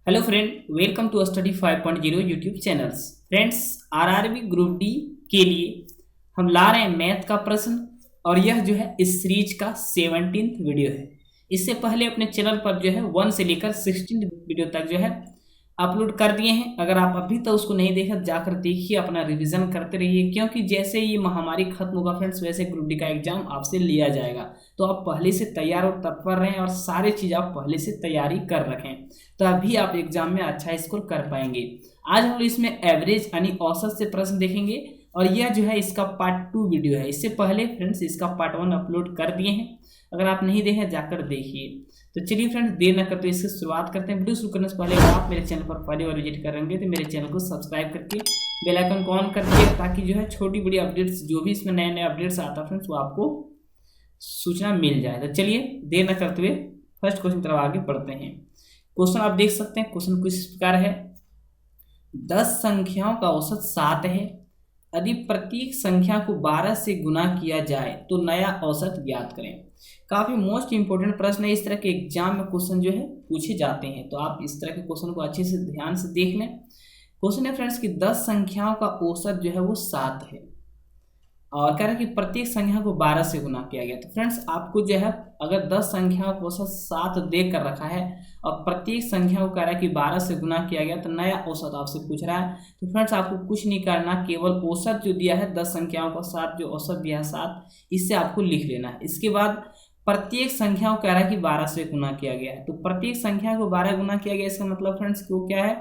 Hello friend, welcome to study 5.0 YouTube channels. Friends, RRB group D के लिए हम ला रहे हैं मैथ का प्रश्न और यह जो है इस सीरीज का 17th वीडियो है। इससे पहले अपने चैनल पर जो है 1 से लेकर 16 वीडियो तक जो है अपलोड कर दिए हैं। अगर आप अभी तक उसको नहीं देखा जाकर देखिए, अपना रिवीजन करते रहिए, क्योंकि जैसे ये महामारी खत्म होगा फ्रेंड्स वैसे ग्रुप डी का एग्जाम आपसे लिया जाएगा। तो आप पहले से तैयार और तत्पर रहें और सारी चीज़ आप पहले से तैयारी कर रखें, तभी आप एग्जाम में अच्छा स्कोर कर पाएंगे। आज हम लोग इसमें एवरेज यानी औसत से प्रश्न देखेंगे और यह जो है इसका पार्ट 2 वीडियो है। इससे पहले फ्रेंड्स इसका पार्ट 1 अपलोड कर दिए हैं, अगर आप नहीं देखें जाकर देखिए। तो चलिए फ्रेंड्स, देर न करते इसकी शुरुआत करते हैं। वीडियो शुरू करने से पहले अगर आप मेरे चैनल पर पहली बार विजिट करेंगे तो मेरे चैनल को सब्सक्राइब करके बेल आइकन को ऑन कर दिए, ताकि जो है छोटी बड़ी अपडेट्स जो भी इसमें नए नए अपडेट्स आता है फ्रेंड्स वो आपको सूचना मिल जाए। तो चलिए देर न करते हुए फर्स्ट क्वेश्चन तरफ आगे बढ़ते हैं। क्वेश्चन आप देख सकते हैं, क्वेश्चन कुछ इस प्रकार है। 10 संख्याओं का औसत 7 है। यदि प्रत्येक संख्या को 12 से गुना किया जाए तो नया औसत ज्ञात करें। काफी मोस्ट इंपोर्टेंट प्रश्न है। इस तरह के एग्जाम में क्वेश्चन जो है पूछे जाते हैं, तो आप इस तरह के क्वेश्चन को अच्छे से ध्यान से देख लें। क्वेश्चन है फ्रेंड्स कि 10 संख्याओं का औसत जो है वो 7 है और कह रहा है कि प्रत्येक संख्या को 12 से गुना किया गया। तो फ्रेंड्स आपको जो है अगर 10 संख्याओं को औसत 7 दे कर रखा है और प्रत्येक संख्या को कह रहा है कि 12 से गुना किया गया, तो नया औसत आपसे पूछ रहा है। तो फ्रेंड्स आपको कुछ नहीं करना, केवल औसत जो दिया है 10 संख्याओं का 7, जो औसत दिया है 7, इससे आपको लिख लेना है। इसके बाद प्रत्येक संख्या को कह रहा है कि 12 से गुना किया गया है, तो प्रत्येक संख्या को 12 गुना किया गया, इसका मतलब फ्रेंड्स वो क्या है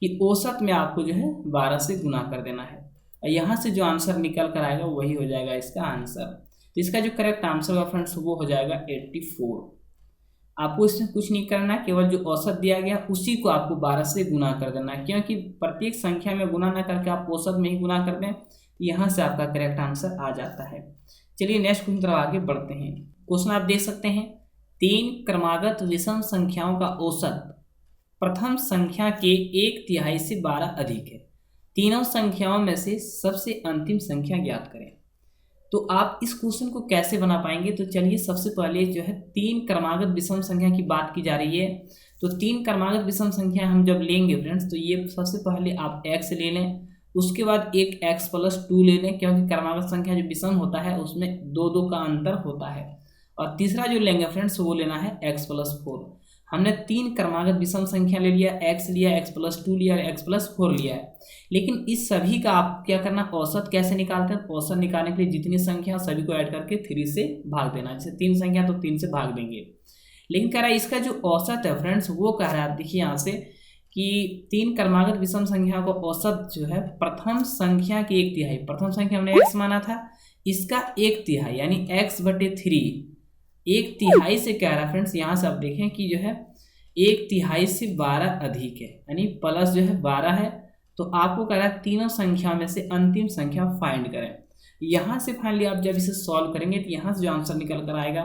कि औसत में आपको जो है 12 से गुना कर देना है। यहाँ से जो आंसर निकल कर आएगा वही हो जाएगा इसका आंसर। तो इसका जो करेक्ट आंसर होगा फ्रेंड्स वो हो जाएगा 84। आपको इसमें कुछ नहीं करना है, केवल जो औसत दिया गया उसी को आपको 12 से गुना कर देना है, क्योंकि प्रत्येक संख्या में गुना ना करके आप औसत में ही गुना कर दें, यहाँ से आपका करेक्ट आंसर आ जाता है। चलिए नेक्स्ट क्वेश्चन तरफ आगे बढ़ते हैं। क्वेश्चन आप देख सकते हैं, 3 क्रमागत विषम संख्याओं का औसत प्रथम संख्या के 1/3 से 12 अधिक है। तीनों संख्याओं में से सबसे अंतिम संख्या ज्ञात करें। तो आप इस क्वेश्चन को कैसे बना पाएंगे? तो चलिए सबसे पहले जो है 3 क्रमागत विषम संख्या की बात की जा रही है। तो 3 क्रमागत विषम संख्या हम जब लेंगे फ्रेंड्स, तो ये सबसे पहले आप x ले लें, उसके बाद एक x+2 ले लें, क्योंकि क्रमागत संख्या जो विषम होता है उसमें 2 का अंतर होता है। और तीसरा जो लेंगे फ्रेंड्स वो लेना है x+4। हमने 3 क्रमागत विषम संख्या ले लिया, x लिया, x+2 लिया और x+4 लिया है। लेकिन इस सभी का आप क्या करना, औसत कैसे निकालते हैं? औसत निकालने के लिए जितनी संख्या सभी को ऐड करके 3 से भाग देना। जैसे 3 संख्या तो 3 से भाग देंगे। लेकिन कह रहा है इसका जो औसत है फ्रेंड्स वो कह रहा है, देखिए यहाँ से कि 3 क्रमागत विषम संख्या को औसत जो है प्रथम संख्या की 1/3, प्रथम संख्या हमने x माना था, इसका 1/3 यानी x/3, 1/3 से कह रहा है फ्रेंड्स, यहाँ से आप देखें कि जो है 1/3 से 12 अधिक है, यानी प्लस जो है 12 है। तो आपको कह रहा है तीनों संख्या में से अंतिम संख्या फाइंड करें। यहाँ से फाइनली आप जब इसे सॉल्व करेंगे तो यहाँ से जो आंसर निकल कर आएगा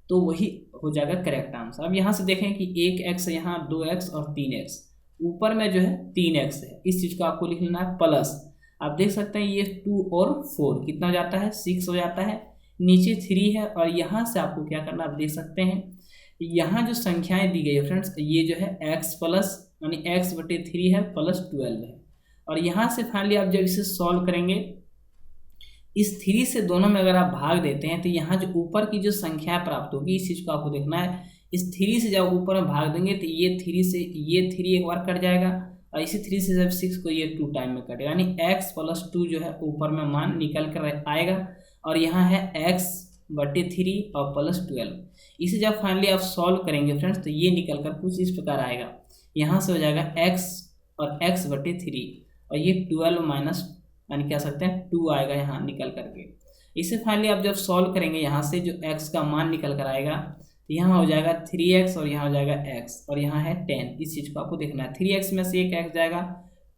तो वही हो जाएगा करेक्ट आंसर। अब यहाँ से देखें कि 1x यहाँ 2x और 3x, ऊपर में जो है 3x है, इस चीज़ को आपको लिख लेना है प्लस। आप देख सकते हैं ये 2 और 4 कितना हो जाता है, 6 हो जाता है, नीचे 3 है। और यहाँ से आपको क्या करना, आप देख सकते हैं यहाँ जो संख्याएं दी गई है फ्रेंड्स, ये जो है x प्लस यानी x/3 है प्लस 12 है। और यहाँ से फाइनली आप जब इसे सॉल्व करेंगे, इस 3 से दोनों में अगर आप भाग देते हैं तो यहाँ जो ऊपर की जो संख्या प्राप्त होगी, इस चीज़ को आपको देखना है। इस 3 से जब ऊपर में भाग देंगे तो ये 3 से ये 3 एक बार कट जाएगा और इसी 3 से जब 6 को ये 2 टाइम में कटेगा, यानी x+2 जो है ऊपर में मान निकल कर आएगा और यहाँ है x/3 और +12। इसे जब फाइनली आप सॉल्व करेंगे फ्रेंड्स तो ये निकल कर कुछ इस प्रकार आएगा। यहाँ से हो जाएगा x और x/3 और ये 12 माइनस यानी कह सकते हैं 2 आएगा यहाँ निकल करके। इसे फाइनली आप जब सॉल्व करेंगे, यहाँ से जो x का मान निकल कर आएगा तो यहाँ हो जाएगा 3x और यहाँ हो जाएगा x और यहाँ है 10। इस चीज़ को आपको देखना है, 3x में से एक x जाएगा,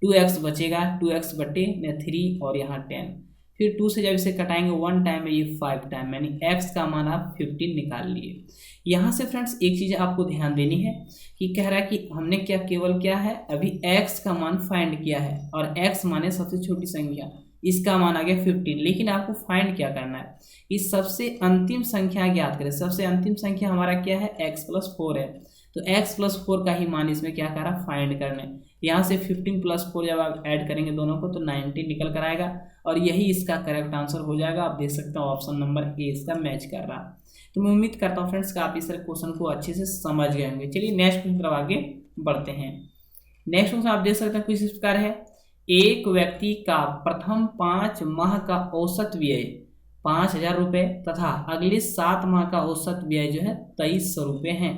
2x बचेगा, 2x/3 और यहाँ 10। फिर 2 से जब इसे कटाएंगे 1 टाइम में ये 5 टाइम, यानी x का मान आप 15 निकाल लिए। यहाँ से फ्रेंड्स एक चीज़ आपको ध्यान देनी है कि कह रहा है कि हमने केवल क्या है अभी x का मान फाइंड किया है और x माने सबसे छोटी संख्या, इसका मान आ गया 15। लेकिन आपको फाइंड क्या करना है, इस सबसे अंतिम संख्या ज्ञात करें। सबसे अंतिम संख्या हमारा क्या है, x+4 है, तो x+4 का ही मान इसमें क्या करा, फाइंड करने। यहाँ से 15+4 जब आप ऐड करेंगे दोनों को तो 19 निकल कर आएगा, और यही इसका करेक्ट आंसर हो जाएगा। आप देख सकते हो ऑप्शन नंबर ए इसका मैच कर रहा। तो मैं उम्मीद करता हूँ फ्रेंड्स कि आप इस क्वेश्चन को अच्छे से समझ गए होंगे। चलिए नेक्स्ट क्वेश्चन तरफ आगे बढ़ते हैं। नेक्स्ट क्वेश्चन आप देख सकते हैं कुछ इस प्रकार है, एक व्यक्ति का प्रथम 5 माह का औसत व्यय 5,000 रुपये तथा अगले 7 माह का औसत व्यय जो है 2,300 रुपये है,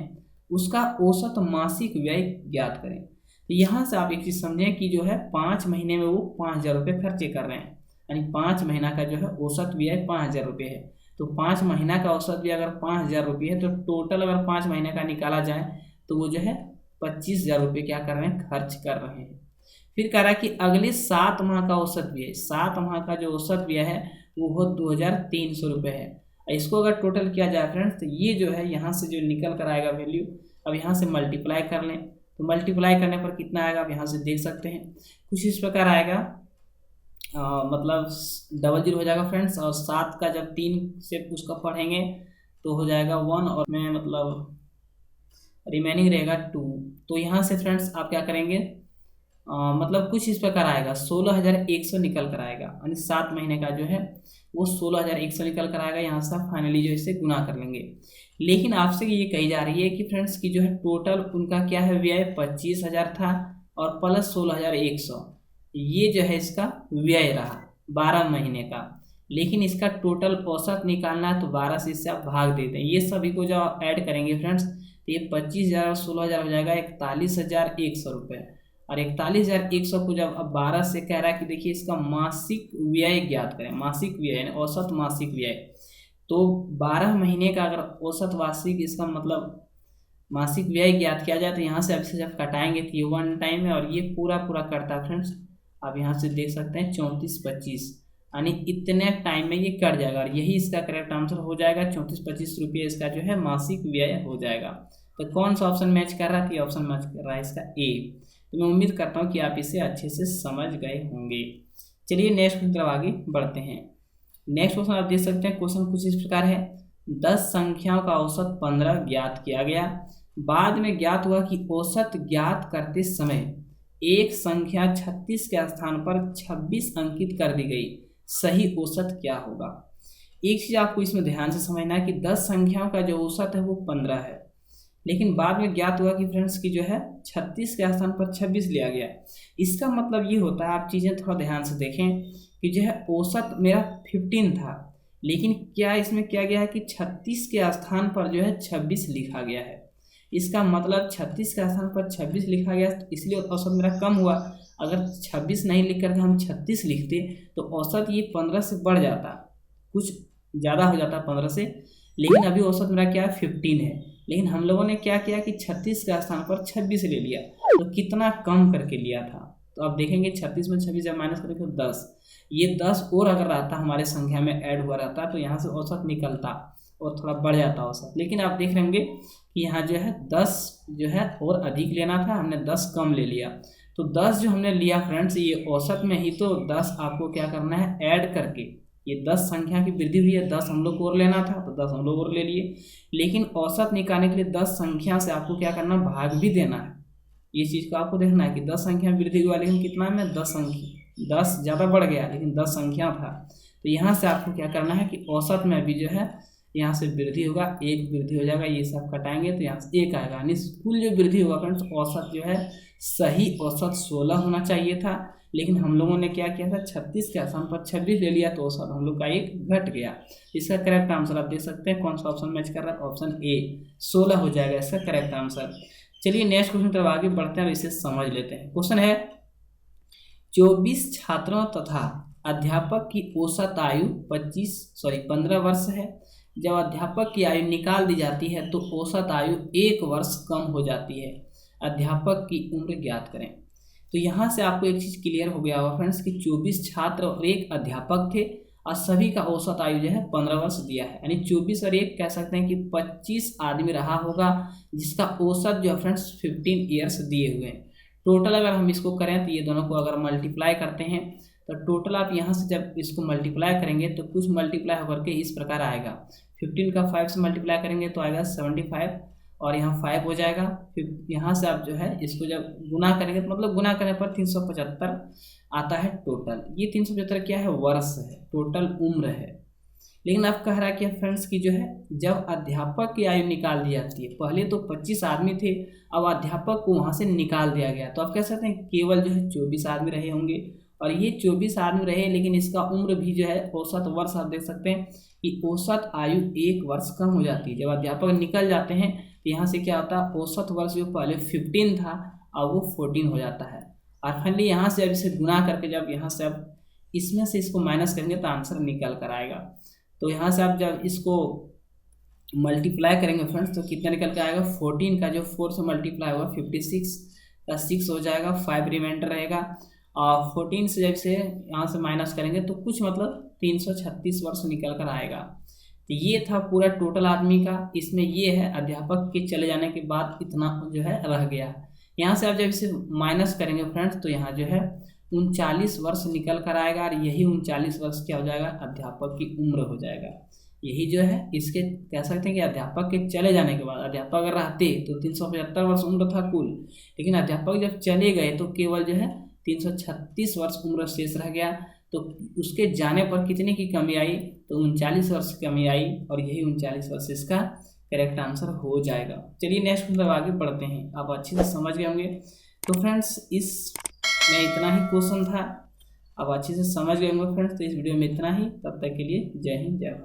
उसका औसत मासिक व्यय ज्ञात करें। तो यहाँ से आप एक चीज़ समझें कि जो है 5 महीने में वो 5,000 रुपये खर्चे कर रहे हैं, यानी 5 महीना का जो है औसत व्यय 5,000 रुपये है। तो 5 महीना का औसत व्यय अगर 5,000 रुपये है तो टोटल अगर 5 महीने का निकाला जाए तो वो जो है 25,000 रुपये क्या कर रहे हैं, खर्च कर रहे हैं। फिर कह रहा है कि अगले 7 माह का औसत व्यय, 7 माह का जो औसत व्यय है वो 2,300 रुपये है। इसको अगर टोटल किया जाए फ्रेंड्स तो ये जो है यहाँ से जो निकल कर आएगा वैल्यू, अब यहाँ से मल्टीप्लाई कर लें तो मल्टीप्लाई करने पर कितना आएगा आप यहाँ से देख सकते हैं, कुछ इस प्रकार आएगा। मतलब 00 हो जाएगा फ्रेंड्स, और 7 का जब 3 से उसका पढ़ेंगे तो हो जाएगा 1, और में मतलब रिमेनिंग रहेगा 2। तो यहाँ से फ्रेंड्स आप क्या करेंगे, मतलब कुछ इस प्रकार आएगा 16,100 निकल कर आएगा, यानी 7 महीने का जो है वो 16,100 निकल कर आएगा। यहाँ से आप फाइनली जो इसे गुना कर लेंगे। लेकिन आपसे ये कही जा रही है कि फ्रेंड्स की जो है टोटल उनका क्या है व्यय 25,000 था और प्लस 16,100, ये जो है इसका व्यय रहा 12 महीने का। लेकिन इसका टोटल औसत निकालना है तो 12 से इससे आप भाग देते हैं। ये सभी को जो ऐड करेंगे फ्रेंड्स तो ये 25,000 और 16,000 हो जाएगा 41,100 रुपये। और 41,100 को जब अब 12 से कह रहा है कि देखिए इसका मासिक व्यय ज्ञात करें, मासिक व्यय यानी औसत मासिक व्यय। तो 12 महीने का अगर औसत वार्षिक इसका मतलब मासिक व्यय ज्ञात किया जाए तो यहाँ से अब जब कटाएंगे तो ये 1 टाइम है और ये पूरा पूरा करता है फ्रेंड्स। आप यहाँ से देख सकते हैं 34,25, यानी इतने टाइम में ये कट जाएगा और यही इसका करेक्ट आंसर हो जाएगा। 34,25 रुपये इसका जो है मासिक व्यय हो जाएगा। तो कौन सा ऑप्शन मैच कर रहा है, तो ऑप्शन मैच कर रहा है इसका ए। तो मैं उम्मीद करता हूँ कि आप इसे अच्छे से समझ गए होंगे। चलिए नेक्स्ट क्वेश्चन तरफ आगे बढ़ते हैं। नेक्स्ट क्वेश्चन आप देख सकते हैं, क्वेश्चन कुछ इस प्रकार है, 10 संख्याओं का औसत 15 ज्ञात किया गया। बाद में ज्ञात हुआ कि औसत ज्ञात करते समय एक संख्या 36 के स्थान पर 26 अंकित कर दी गई, सही औसत क्या होगा। एक चीज आपको इसमें ध्यान से समझना है कि 10 संख्याओं का जो औसत है वो 15 है, लेकिन बाद में ज्ञात हुआ कि फ्रेंड्स की जो है 36 के स्थान पर 26 लिया गया। इसका मतलब ये होता है, आप चीज़ें थोड़ा ध्यान से देखें कि जो है औसत मेरा 15 था, लेकिन क्या इसमें क्या गया है कि 36 के स्थान पर जो है 26 लिखा गया है। इसका मतलब 36 के स्थान पर 26 लिखा गया, तो इसलिए औसत मेरा कम हुआ। अगर 26 नहीं लिख करके हम 36 लिखते तो औसत ये 15 से बढ़ जाता, कुछ ज़्यादा हो जाता 15 से। लेकिन अभी औसत मेरा क्या है 15 है, लेकिन हम लोगों ने क्या किया कि 36 के स्थान पर 26 ले लिया, तो कितना कम करके लिया था। तो आप देखेंगे 36 में 26 जब माइनस करेंगे तो 10, ये 10 और अगर रहता हमारे संख्या में ऐड हुआ रहता तो यहाँ से औसत निकलता और थोड़ा बढ़ जाता औसत। लेकिन आप देख रहे होंगे कि यहाँ जो है 10 जो है और अधिक लेना था, हमने 10 कम ले लिया। तो 10 जो हमने लिया फ्रेंड्स ये औसत में ही, तो 10 आपको क्या करना है ऐड करके, ये 10 संख्या की वृद्धि हुई है, 10 हम लोग को और लेना था तो 10 हम लोग और ले लिए। लेकिन औसत निकालने के लिए 10 संख्या से आपको क्या करना, भाग भी देना है। ये चीज़ को आपको देखना है कि 10 संख्या वृद्धि हुआ, लेकिन कितना में 10 संख्या, 10 ज़्यादा बढ़ गया लेकिन 10 संख्या था। तो यहाँ से आपको क्या करना है कि औसत में भी जो है यहाँ से वृद्धि होगा, 1 वृद्धि हो जाएगा, ये सब कटाएंगे तो यहाँ से 1 आएगा, यानी कुल जो वृद्धि होगा फ्रेंड्स औसत जो है सही औसत 16 होना चाहिए था। लेकिन हम लोगों ने क्या किया था 36 के स्थान पर 26 ले लिया, तो औसत हम लोग का 1 घट गया। इसका करेक्ट आंसर आप देख सकते हैं कौन सा ऑप्शन मैच कर रहा है, ऑप्शन ए 16 हो जाएगा इसका करेक्ट आंसर। चलिए नेक्स्ट क्वेश्चन तरफ आगे बढ़ते हैं और इसे समझ लेते हैं। क्वेश्चन है 24 छात्रों तथा अध्यापक की औसत आयु 15 वर्ष है। जब अध्यापक की आयु निकाल दी जाती है तो औसत आयु 1 वर्ष कम हो जाती है। अध्यापक की उम्र ज्ञात करें। तो यहाँ से आपको एक चीज़ क्लियर हो गया होगा फ्रेंड्स कि 24 छात्र और 1 अध्यापक थे और सभी का औसत आयु जो है 15 वर्ष दिया है, यानी 24 और 1 कह सकते हैं कि 25 आदमी रहा होगा जिसका औसत जो है फ्रेंड्स 15 ईयर्स दिए हुए हैं। टोटल अगर हम इसको करें तो ये दोनों को अगर मल्टीप्लाई करते हैं तो टोटल आप यहाँ से जब इसको मल्टीप्लाई करेंगे तो कुछ मल्टीप्लाई होकर के इस प्रकार आएगा। 15 का 5 से मल्टीप्लाई करेंगे तो आएगा 75 और यहाँ 5 हो जाएगा। फिर यहाँ से आप जो है इसको जब गुना करेंगे तो मतलब गुना करने पर 375 आता है टोटल। ये 375 क्या है, वर्ष है, टोटल उम्र है। लेकिन अब कह रहा है कि फ्रेंड्स की जो है जब अध्यापक की आयु निकाल दी जाती है, पहले तो 25 आदमी थे, अब अध्यापक को वहाँ से निकाल दिया गया, तो आप कह सकते हैं केवल जो है 24 आदमी रहे होंगे। और ये 24 आदमी रहे, लेकिन इसका उम्र भी जो है औसत वर्ष आप देख सकते हैं कि औसत आयु 1 वर्ष कम हो जाती है। जब अध्यापक निकल जाते हैं तो यहाँ से क्या होता है, औसत वर्ष जो पहले 15 था अब वो 14 हो जाता है। और फाइनली यहाँ से अब इसे गुना करके जब यहाँ से अब इसमें से इसको माइनस करेंगे तो आंसर निकल कर आएगा। तो यहाँ से आप जब इसको मल्टीप्लाई करेंगे फ्रेंड्स तो कितना निकल के आएगा, 14 का जो 4 से मल्टीप्लाई होगा 56 का 6 हो जाएगा, 5 रिमाइंडर रहेगा। और 14 से जब से यहाँ से माइनस करेंगे तो कुछ मतलब 336 वर्ष निकल कर आएगा। तो ये था पूरा टोटल आदमी का। इसमें ये है अध्यापक के चले जाने के बाद इतना जो है रह गया। यहाँ से आप जब इसे माइनस करेंगे फ्रेंड्स तो यहाँ जो है 39 वर्ष निकल कर आएगा। और यही 39 वर्ष क्या हो जाएगा, अध्यापक की उम्र हो जाएगा। यही जो है इसके कह सकते हैं कि अध्यापक के चले जाने के बाद, अध्यापक अगर रहते तो 375 वर्ष उम्र था कुल, लेकिन अध्यापक जब चले गए तो केवल जो है 336 वर्ष उम्र शेष रह गया। तो उसके जाने पर कितने की कमी आई, तो 39 वर्ष की कमी आई। और यही 39 वर्ष इसका करेक्ट आंसर हो जाएगा। चलिए नेक्स्ट मतलब आगे बढ़ते हैं। आप अच्छे से समझ गए होंगे। तो फ्रेंड्स इस में इतना ही क्वेश्चन था, अब अच्छे से समझ गए होंगे फ्रेंड्स। तो इस वीडियो में इतना ही, तब तक के लिए जय हिंद जय भारत।